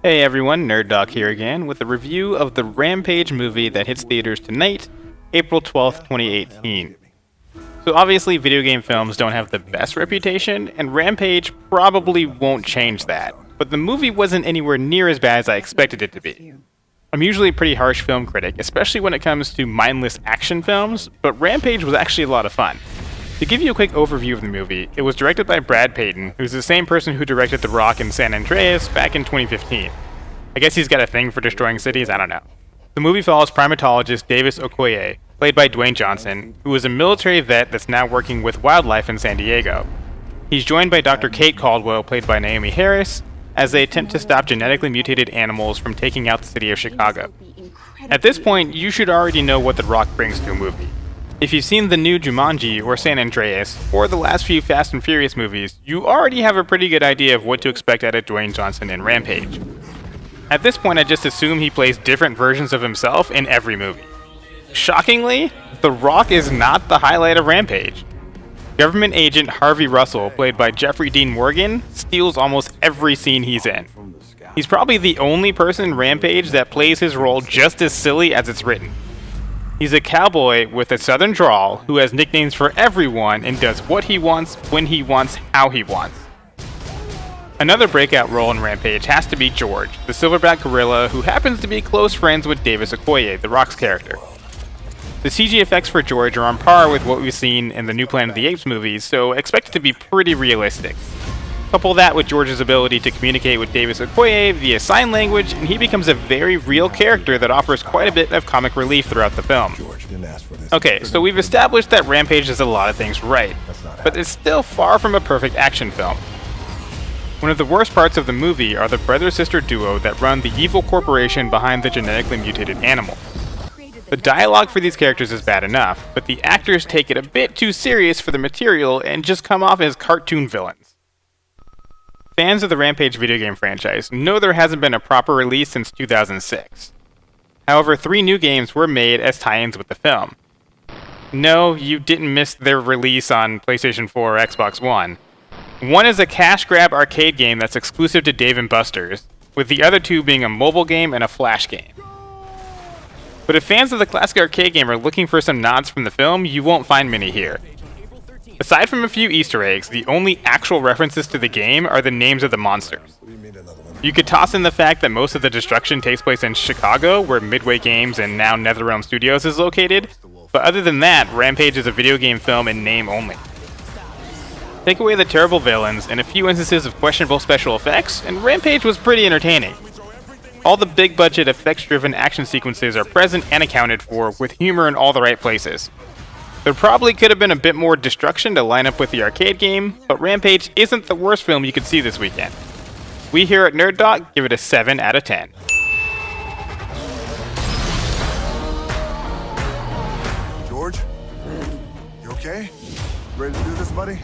Hey everyone, Nerd Doc here again with a review of the Rampage movie that hits theaters tonight, April 12th, 2018. So obviously video game films don't have the best reputation, and Rampage probably won't change that, but the movie wasn't anywhere near as bad as I expected it to be. I'm usually a pretty harsh film critic, especially when it comes to mindless action films, but Rampage was actually a lot of fun. To give you a quick overview of the movie, it was directed by Brad Peyton, who's the same person who directed The Rock and San Andreas back in 2015. I guess he's got a thing for destroying cities, I don't know. The movie follows primatologist Davis Okoye, played by Dwayne Johnson, who is a military vet that's now working with wildlife in San Diego. He's joined by Dr. Kate Caldwell, played by Naomi Harris, as they attempt to stop genetically mutated animals from taking out the city of Chicago. At this point, you should already know what The Rock brings to a movie. If you've seen the new Jumanji or San Andreas, or the last few Fast and Furious movies, you already have a pretty good idea of what to expect out of Dwayne Johnson in Rampage. At this point, I just assume he plays different versions of himself in every movie. Shockingly, The Rock is not the highlight of Rampage. Government agent Harvey Russell, played by Jeffrey Dean Morgan, steals almost every scene he's in. He's probably the only person in Rampage that plays his role just as silly as it's written. He's a cowboy with a southern drawl who has nicknames for everyone and does what he wants, when he wants, how he wants. Another breakout role in Rampage has to be George, the silverback gorilla who happens to be close friends with Davis Okoye, The Rock's character. The CG effects for George are on par with what we've seen in the new Planet of the Apes movies, so expect it to be pretty realistic. Couple that with George's ability to communicate with Davis Okoye via sign language, and he becomes a very real character that offers quite a bit of comic relief throughout the film. Okay, so we've established that Rampage does a lot of things right, but it's still far from a perfect action film. One of the worst parts of the movie are the brother-sister duo that run the evil corporation behind the genetically mutated animal. The dialogue for these characters is bad enough, but the actors take it a bit too serious for the material and just come off as cartoon villains. Fans of the Rampage video game franchise know there hasn't been a proper release since 2006. However, 3 new games were made as tie-ins with the film. No, you didn't miss their release on PlayStation 4 or Xbox One. One is a cash grab arcade game that's exclusive to Dave & Buster's, with the other 2 being a mobile game and a flash game. But if fans of the classic arcade game are looking for some nods from the film, you won't find many here. Aside from a few Easter eggs, the only actual references to the game are the names of the monsters. You could toss in the fact that most of the destruction takes place in Chicago, where Midway Games and now NetherRealm Studios is located, but other than that, Rampage is a video game film in name only. Take away the terrible villains and a few instances of questionable special effects, and Rampage was pretty entertaining. All the big-budget, effects-driven action sequences are present and accounted for, with humor in all the right places. There probably could have been a bit more destruction to line up with the arcade game, but Rampage isn't the worst film you could see this weekend. We here at Nerd Doc give it a 7 out of 10. George? You okay? Ready to do this, buddy?